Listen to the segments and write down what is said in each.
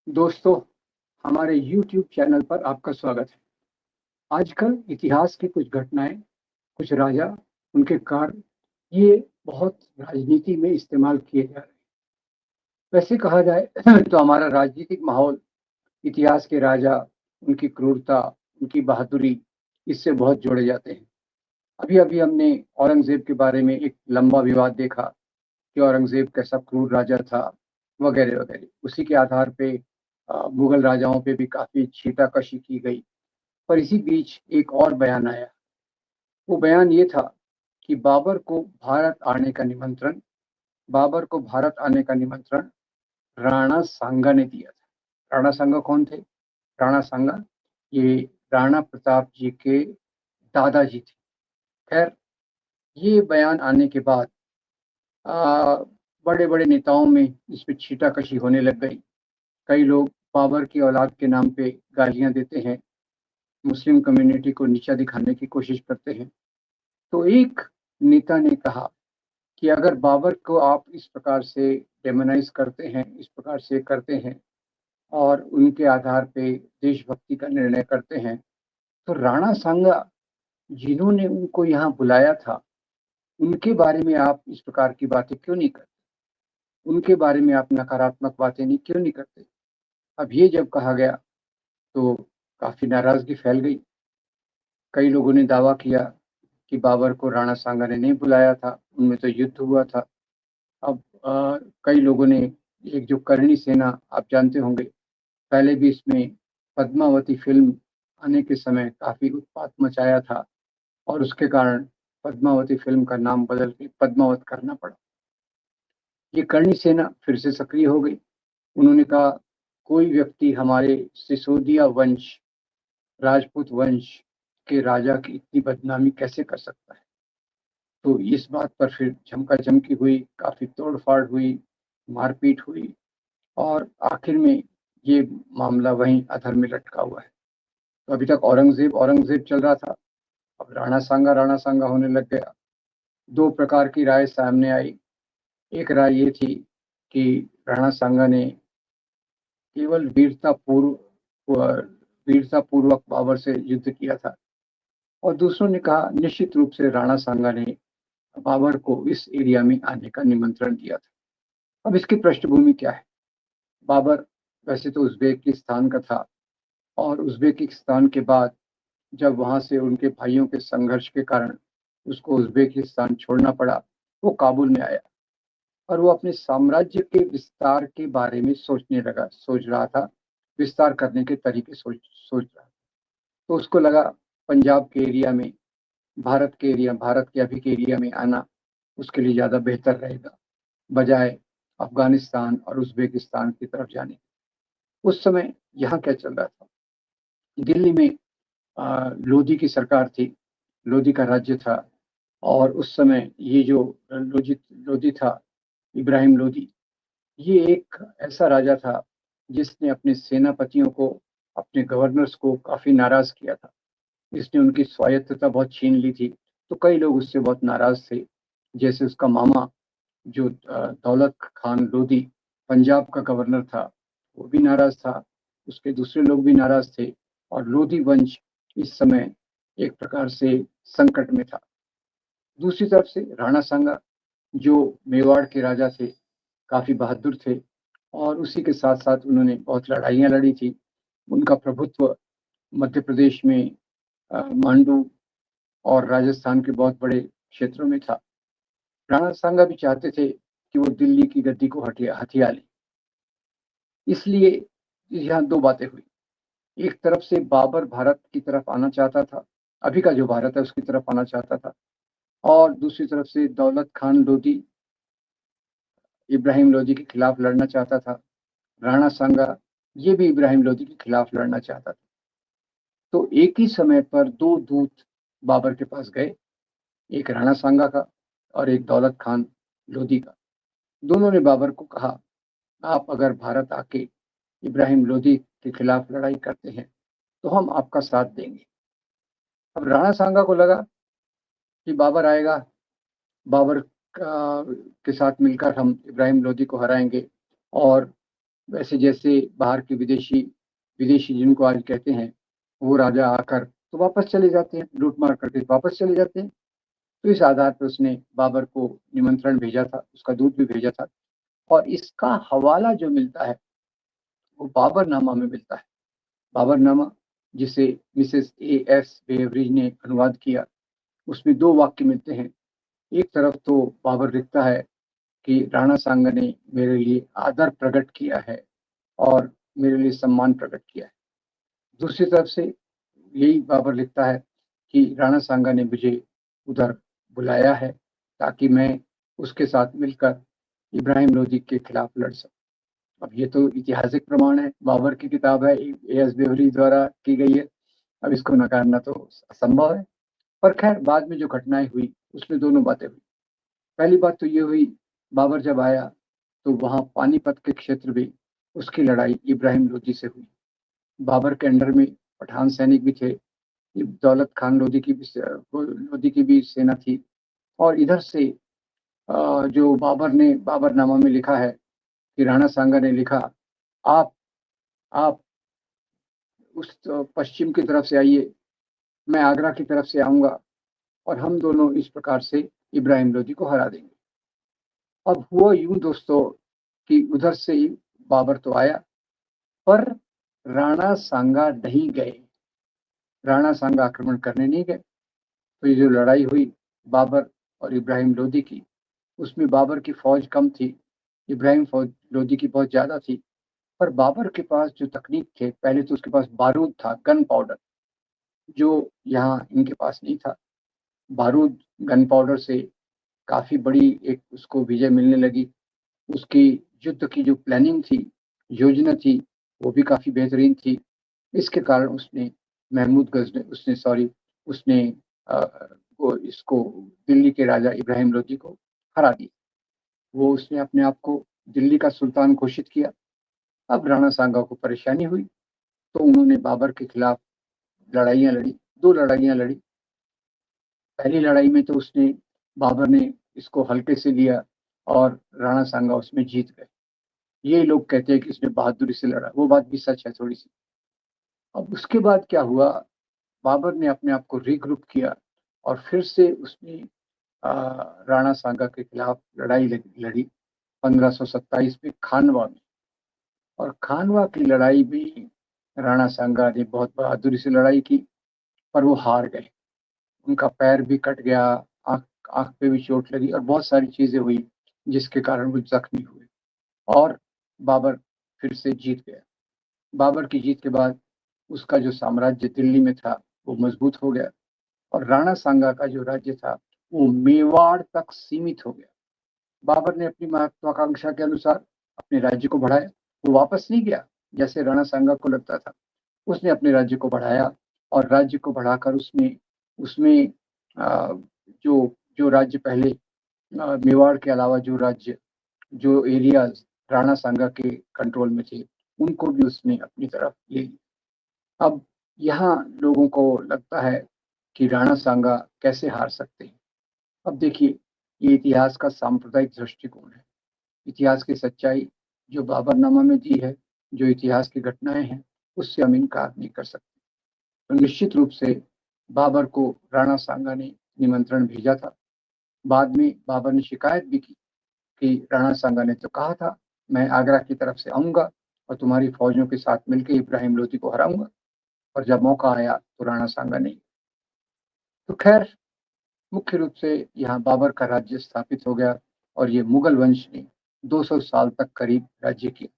दोस्तों, हमारे YouTube channel पर आपका स्वागत है। आजकल इतिहास की कुछ घटनाएँ, कुछ राजा, उनके कार्य, ये बहुत राजनीति में इस्तेमाल किए जा रहे हैं। वैसे कहा जाए तो हमारा राजनीतिक माहौल इतिहास के राजा, उनकी क्रूरता, उनकी बहादुरी, इससे बहुत जोड़े जाते हैं। अभी-अभी हमने औरंगज़ेब के बारे में एक लंबा विवाद देखा कि औरंगज़ेब कैसा क्रूर राजा था, वगैरह-वगैरह। उसी के आधार पे मुगल राजाओं पे भी काफ़ी छीटाकशी की गई। पर इसी बीच एक और बयान आया। वो बयान ये था कि बाबर को भारत आने का निमंत्रण राणा सांगा ने दिया था। राणा सांगा कौन थे? राणा सांगा ये राणा प्रताप जी के दादाजी थे। खैर, ये बयान आने के बाद अ, बड़े-बड़े नेताओं में इस पे छीटाकशी होने लग गई। कई लोग बाबर की औलाद के नाम पे गालियाँ देते हैं, मुस्लिम कम्युनिटी को नीचा दिखाने की कोशिश करते हैं। तो एक नेता ने कहा कि अगर बाबर को आप इस प्रकार से डेमोनाइज़ करते हैं, इस प्रकार से करते हैं और उनके आधार पे देशभक्ति का निर्णय करते हैं, तो राणा सांगा जिन्होंने उनको यहाँ बुलाया था, उनके बारे में आप इस प्रकार की बातें क्यों नहीं करते? उनके बारे में आप नकारात्मक बातें क्यों नहीं करते? अब ये जब कहा गया, तो काफ़ी नाराज़गी फैल गई। कई लोगों ने दावा किया कि बाबर को राणा सांगा ने नहीं बुलाया था, उनमें तो युद्ध हुआ था। अब कई लोगों ने एक जो करणी सेना आप जानते होंगे, पहले भी इसमें पद्मावती फ़िल्म आने के समय काफ़ी उत्पात मचाया था और उसके कारण पद्मावती फ़िल्म का नाम बदल के पद्मावत करना पड़ा। ये करणी सेना फिर से सक्रिय हो गई। उन्होंने कहा, कोई व्यक्ति हमारे सिसोदिया वंश, राजपूत वंश के राजा की इतनी बदनामी कैसे कर सकता है? तो इस बात पर फिर झमका-झमकी हुई, काफ़ी तोड़-फाड़ हुई, मारपीट हुई और आखिर में ये मामला वहीं अधर में लटका हुआ है। तो अभी तक औरंगज़ेब चल रहा था, अब राणा सांगा होने लग गया। 2 प्रकार की राय सामने आई। एक राय ये थी कि राणा सांगा ने केवल वीरतापूर्वक बाबर से युद्ध किया था और दूसरों ने कहा निश्चित रूप से राणा सांगा ने बाबर को इस एरिया में आने का निमंत्रण दिया था। अब इसकी पृष्ठभूमि क्या है? बाबर वैसे तो उज़्बेकिस्तान का था और उज़्बेकिस्तान के बाद जब वहाँ से उनके भाइयों के संघर्ष के कारण उसको उज़्बेकिस्तान छोड़ना पड़ा, वो काबुल में आया और वो अपने साम्राज्य के विस्तार के बारे में सोच रहा था, विस्तार करने के तरीके सोच रहा था। तो उसको लगा पंजाब के एरिया में, भारत के अभी के एरिया में आना उसके लिए ज़्यादा बेहतर रहेगा, बजाय अफ़गानिस्तान और उज़्बेकिस्तान की तरफ जाने के। उस समय यहाँ क्या चल रहा था? दिल्ली में लोधी की सरकार थी, लोधी का राज्य था और उस समय ये जो लोधी था, इब्राहिम लोधी, ये एक ऐसा राजा था जिसने अपने सेनापतियों को, अपने गवर्नर्स को काफ़ी नाराज़ किया था। इसने उनकी स्वायत्तता बहुत छीन ली थी, तो कई लोग उससे बहुत नाराज़ थे। जैसे उसका मामा जो दौलत खान लोधी पंजाब का गवर्नर था, वो भी नाराज़ था, उसके दूसरे लोग भी नाराज़ थे और लोधी वंश इस समय एक प्रकार से संकट में था। दूसरी तरफ से राणा सांगा जो मेवाड़ के राजा थे, काफ़ी बहादुर थे और उसी के साथ-साथ उन्होंने बहुत लड़ाइयाँ लड़ी थी। उनका प्रभुत्व मध्य प्रदेश में मांडू और राजस्थान के बहुत बड़े क्षेत्रों में था। राणा सांगा भी चाहते थे कि वो दिल्ली की गद्दी को हथिया लें। इसलिए यहाँ 2 बातें हुई। एक तरफ से बाबर भारत की तरफ आना चाहता था, अभी का जो भारत है उसकी तरफ आना चाहता था और दूसरी तरफ से दौलत खान लोधी, इब्राहिम लोधी के खिलाफ लड़ना चाहता था। राणा सांगा ये भी इब्राहिम लोधी के खिलाफ लड़ना चाहता था। तो एक ही समय पर 2 दूत बाबर के पास गए, एक राणा सांगा का और एक दौलत खान लोधी का। दोनों ने बाबर को कहा, आप अगर भारत आके इब्राहिम लोधी के खिलाफ लड़ाई करते हैं, तो हम आपका साथ देंगे। अब राणा सांगा को लगा कि बाबर आएगा, बाबर का के साथ मिलकर हम इब्राहिम लोधी को हराएँगे और वैसे जैसे बाहर के विदेशी विदेशी जिनको आज कहते हैं, वो राजा आकर तो वापस चले जाते हैं, लूट-मार करके वापस चले जाते हैं। तो इस आधार पे उसने बाबर को निमंत्रण भेजा था, उसका दूत भी भेजा था और इसका हवाला जो मिलता है, वो बाबरनामा में मिलता है। बाबरनामा जिसे मिसेस ए.एस. बेवरेज ने अनुवाद किया, उसमें 2 वाक्य मिलते हैं। एक तरफ तो बाबर लिखता है कि राणा सांगा ने मेरे लिए आदर प्रकट किया है और मेरे लिए सम्मान प्रकट किया है। दूसरी तरफ से यही बाबर लिखता है कि राणा सांगा ने मुझे उधर बुलाया है ताकि मैं उसके साथ मिलकर इब्राहिम लोदी के खिलाफ लड़ सकूं। अब ये तो ऐतिहासिक प्रमाण है, बाबर की किताब है, ए.एस. बेवरी द्वारा की गई है। अब इसको नकारना तो असंभव है। पर खैर बाद में जो घटनाएं हुई उसमें दोनों बातें हुई। पहली बात तो ये हुई, बाबर जब आया तो वहां पानीपत के क्षेत्र में उसकी लड़ाई इब्राहिम लोदी से हुई। बाबर के अंडर में पठान सैनिक भी थे, दौलत खान लोदी की भी सेना थी और इधर से जो बाबर ने बाबरनामा में लिखा है कि राणा सांगा ने लिखा, आप आप उस पश्चिम की तरफ से आइए, मैं आगरा की तरफ से आऊंगा और हम दोनों इस प्रकार से इब्राहिम लोदी को हरा देंगे। अब हुआ यूं दोस्तों कि उधर से ही बाबर तो आया, पर राणा सांगा नहीं गए। राणा सांगा आक्रमण करने नहीं गए। तो ये जो लड़ाई हुई बाबर और इब्राहिम लोदी की, उसमें बाबर की फौज कम थी, इब्राहिम फौज लोदी की बहुत ज्यादा थी। पर बाबर के पास जो तकनीक थे, पहले तो उसके पास बारूद था, गन पाउडर, जो यहाँ इनके पास नहीं था। बारूद, गन पाउडर से काफी बड़ी एक उसको विजय मिलने लगी। उसकी युद्ध की जो प्लानिंग थी, योजना थी, वो भी काफी बेहतरीन थी। इसके कारण उसने महमूद गजनी उसने सॉरी उसने अ, वो इसको दिल्ली के राजा इब्राहिम लोदी को हरा दिया। वो उसने अपने आप को दिल्ली का सुल्तान घोषित किया। अब राणा सांगा को परेशानी हुई, तो उन्होंने बाबर के खिलाफ लड़ाइयाँ लड़ी, 2 लड़ाइयाँ लड़ी। पहली लड़ाई में तो उसने बाबर ने इसको हल्के से लिया और राणा सांगा उसमें जीत गए। ये लोग कहते हैं कि इसने बहादुरी से लड़ा, वो बात भी सच है थोड़ी-सी। अब उसके बाद क्या हुआ, बाबर ने अपने आप को रीग्रुप किया और फिर से उसने अ, राणा सांगा के खिलाफ लड़ी 1527 में खानवा में। और खानवा की लड़ाई में राणा सांगा ने बहुत बहादुरी से लड़ाई की, पर वो हार गए। उनका पैर भी कट गया, आँख आँख पे भी चोट लगी और बहुत सारी चीज़ें हुई, जिसके कारण वो ज़ख्मी हुए और बाबर फिर से जीत गया। बाबर की जीत के बाद उसका जो साम्राज्य दिल्ली में था, वो मजबूत हो गया और राणा सांगा का जो राज्य था, वो मेवाड़ तक सीमित हो गया। बाबर ने अपनी महत्वाकांक्षा के अनुसार अपने राज्य को बढ़ाया। वो वापस नहीं गया, जैसे राणा सांगा को लगता था। उसने अपने राज्य को बढ़ाया और राज्य को बढ़ाकर उसने उसमें अ, जो जो राज्य पहले मेवाड़ के अलावा जो एरियाज़ राणा सांगा के कंट्रोल में थे, उनको भी उसने अपनी तरफ ले लिया। अब यहाँ लोगों को लगता है कि राणा सांगा कैसे हार सकते हैं। अब देखिए, ये इतिहास का सांप्रदायिक दृष्टिकोण है। इतिहास की सच्चाई जो बाबरनामा में दी है, जो इतिहास की घटनाएँ हैं, उससे हम इनकार नहीं कर सकते। तो निश्चित रूप से बाबर को राणा सांगा ने निमंत्रण भेजा था। बाद में बाबर ने शिकायत भी की कि राणा सांगा ने तो कहा था, मैं आगरा की तरफ से आऊँगा और तुम्हारी फौजों के साथ मिलके इब्राहिम लोदी को हराऊँगा। और जब मौका आया तो राणा सांगा नहीं। तो खैर, मुख्य रूप से यहाँ बाबर का राज्य स्थापित हो गया और ये मुगल वंश ने 200 साल तक करीब राज्य किया।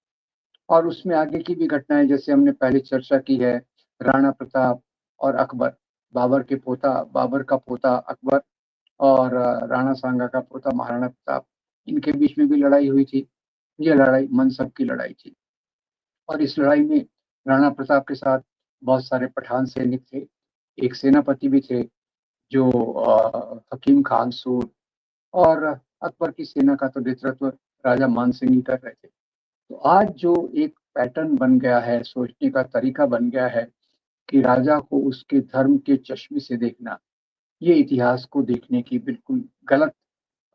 और उसमें आगे की भी घटनाएँ जैसे हमने पहले चर्चा की है, राणा प्रताप और अकबर, बाबर का पोता अकबर और राणा सांगा का पोता महाराणा प्रताप, इनके बीच में भी लड़ाई हुई थी। ये लड़ाई मनसब की लड़ाई थी और इस लड़ाई में राणा प्रताप के साथ बहुत सारे पठान सैनिक थे। एक सेनापति भी थे जो हकीम खान सूर, और अकबर की सेना का तो नेतृत्व राजा मान सिंह ही कर रहे थे। तो आज जो एक पैटर्न बन गया है, सोचने का तरीका बन गया है कि राजा को उसके धर्म के चश्मे से देखना, ये इतिहास को देखने की बिल्कुल गलत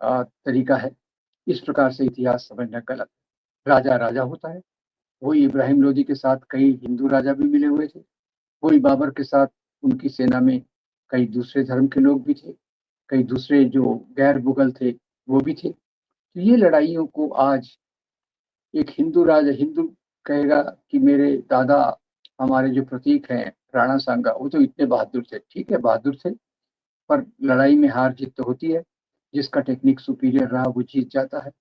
तरीका है। इस प्रकार से इतिहास समझना गलत है। राजा राजा होता है, वही इब्राहिम लोदी के साथ कई हिंदू राजा भी मिले हुए थे, वही बाबर के साथ उनकी सेना में कई दूसरे धर्म के लोग भी थे, कई दूसरे जो गैर मुगल थे वो भी थे। तो ये लड़ाइयों को आज एक हिंदू राजा हिंदू कहेगा कि मेरे दादा, हमारे जो प्रतीक हैं राणा सांगा, वो तो इतने बहादुर थे। ठीक है, बहादुर थे, पर लड़ाई में हार जीत तो होती है। जिसका टेक्निक सुपीरियर रहा वो जीत जाता है।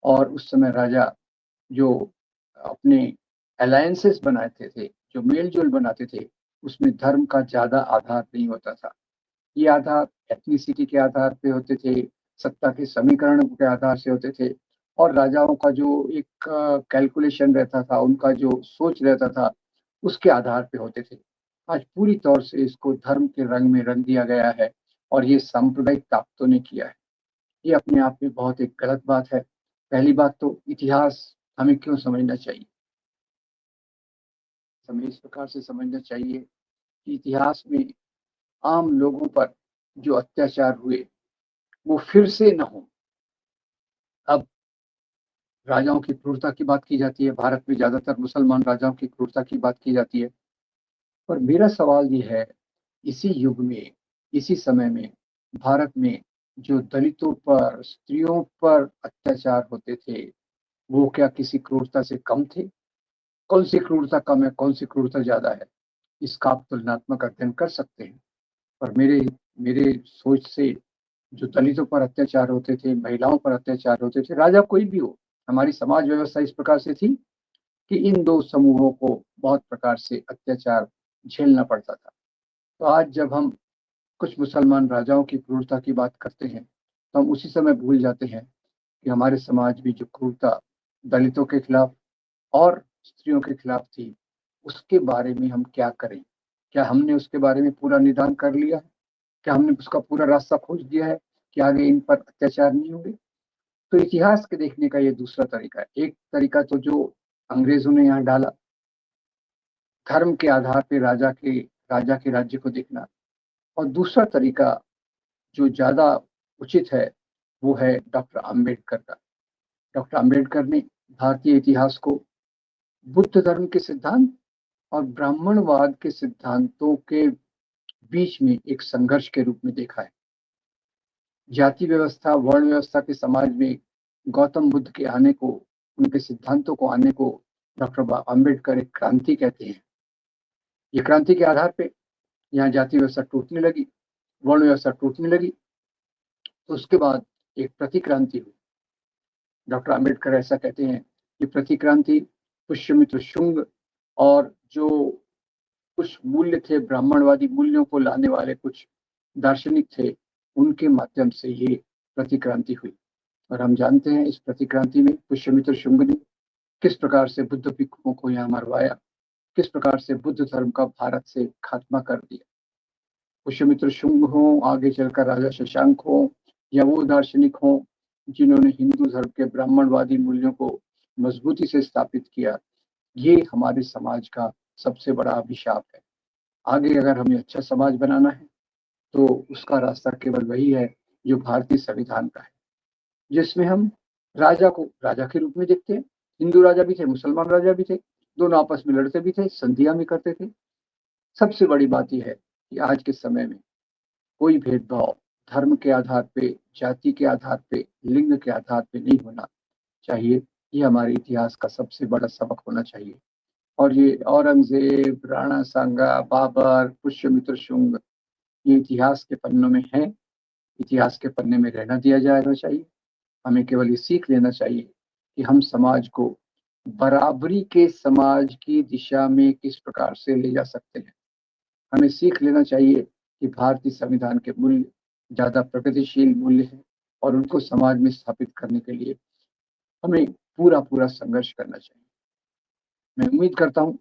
और उस समय राजा जो अपने अलायंसेस बनाते थे, जो मेल जोल बनाते थे, उसमें धर्म का ज्यादा आधार नहीं होता था। ये आधार एथनिसिटी के आधार पे होते थे, सत्ता के समीकरण के आधार से होते थे, और राजाओं का जो एक कैलकुलेशन रहता था, उनका जो सोच रहता था, उसके आधार पे होते थे। आज पूरी तौर से इसको धर्म के रंग में रंग दिया गया है, और ये सांप्रदायिक ताकतों ने किया है। ये अपने आप में बहुत एक गलत बात है। पहली बात तो इतिहास हमें क्यों समझना चाहिए? हमें इस प्रकार से समझना चाहिए कि इतिहास में आम लोगों पर जो अत्याचार हुए वो फिर से न हो। अब राजाओं की क्रूरता की बात की जाती है, भारत में ज्यादातर मुसलमान राजाओं की क्रूरता की बात की जाती है। पर मेरा सवाल ये है, इसी युग में, इसी समय में भारत में जो दलितों पर, स्त्रियों पर अत्याचार होते थे, वो क्या किसी क्रूरता से कम थे? कौन सी क्रूरता कम है, कौन सी क्रूरता ज्यादा है? इसका आप तुलनात्मक अध्ययन कर सकते हैं। पर मेरे मेरे सोच से जो दलितों पर अत्याचार होते थे, महिलाओं पर अत्याचार होते थे, राजा कोई भी हो, हमारी समाज व्यवस्था इस प्रकार से थी कि इन दो समूहों को बहुत प्रकार से अत्याचार झेलना पड़ता था। तो आज जब हम कुछ मुसलमान राजाओं की क्रूरता की बात करते हैं, तो हम उसी समय भूल जाते हैं कि हमारे समाज में जो क्रूरता दलितों के खिलाफ और स्त्रियों के खिलाफ थी, उसके बारे में हम क्या करें? क्या हमने उसके बारे में पूरा निदान कर लिया है? क्या हमने उसका पूरा रास्ता खोज दिया है कि आगे इन पर अत्याचार नहीं होंगे? तो इतिहास के देखने का ये दूसरा तरीका है। एक तरीका तो जो अंग्रेजों ने यहाँ डाला, धर्म के आधार पे राजा के राज्य को देखना। और दूसरा तरीका जो ज्यादा उचित है, वो है डॉक्टर आम्बेडकर का। डॉक्टर आम्बेडकर ने भारतीय इतिहास को बुद्ध धर्म के सिद्धांत और ब्राह्मणवाद के सिद्धांतों के बीच में एक संघर्ष के रूप में देखा है। जाति व्यवस्था, वर्ण व्यवस्था के समाज में गौतम बुद्ध के आने को, उनके सिद्धांतों को आने को डॉक्टर आम्बेडकर एक क्रांति कहते हैं। ये क्रांति के आधार पे यहाँ जाति व्यवस्था टूटने लगी, वर्ण व्यवस्था टूटने लगी। तो उसके बाद एक प्रतिक्रांति हुई। डॉक्टर आम्बेडकर ऐसा कहते हैं कि प्रतिक्रांति पुष्यमित्र शुंग और जो कुछ मूल्य थे, ब्राह्मणवादी मूल्यों को लाने वाले कुछ दार्शनिक थे, उनके माध्यम से ये प्रतिक्रांति हुई। और हम जानते हैं इस प्रतिक्रांति में पुष्यमित्र शुंग ने किस प्रकार से बुद्ध भिक्षुओं को यहाँ मरवाया, किस प्रकार से बुद्ध धर्म का भारत से खात्मा कर दिया। पुष्यमित्र शुंग हो, आगे चलकर राजा शशांक हो, या वो दार्शनिक हो जिन्होंने हिंदू धर्म के ब्राह्मणवादी मूल्यों को मजबूती से स्थापित किया, ये हमारे समाज का सबसे बड़ा अभिशाप है। आगे अगर हमें अच्छा समाज बनाना है, तो उसका रास्ता केवल वही है जो भारतीय संविधान का है, जिसमें हम राजा को राजा के रूप में देखते हैं। हिंदू राजा भी थे, मुसलमान राजा भी थे, दोनों आपस में लड़ते भी थे, संधियां भी करते थे। सबसे बड़ी बात यह है कि आज के समय में कोई भेदभाव धर्म के आधार पे, जाति के आधार पे, लिंग के आधार पे नहीं होना चाहिए। ये हमारे इतिहास का सबसे बड़ा सबक होना चाहिए। और ये औरंगजेब, राणा सांगा, बाबर, पुष्यमित्र शुंग, ये इतिहास के पन्नों में है, इतिहास के पन्ने में रहना दिया जाना चाहिए। हमें केवल ये सीख लेना चाहिए कि हम समाज को बराबरी के समाज की दिशा में किस प्रकार से ले जा सकते हैं। हमें सीख लेना चाहिए कि भारतीय संविधान के मूल्य ज्यादा प्रगतिशील मूल्य हैं, और उनको समाज में स्थापित करने के लिए हमें पूरा पूरा संघर्ष करना चाहिए। मैं उम्मीद करता हूँ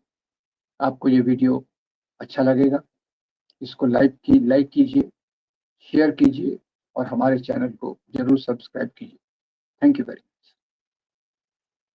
आपको ये वीडियो अच्छा लगेगा। इसको लाइक कीजिए, शेयर कीजिए, और हमारे चैनल को जरूर सब्सक्राइब कीजिए। Thank you very much.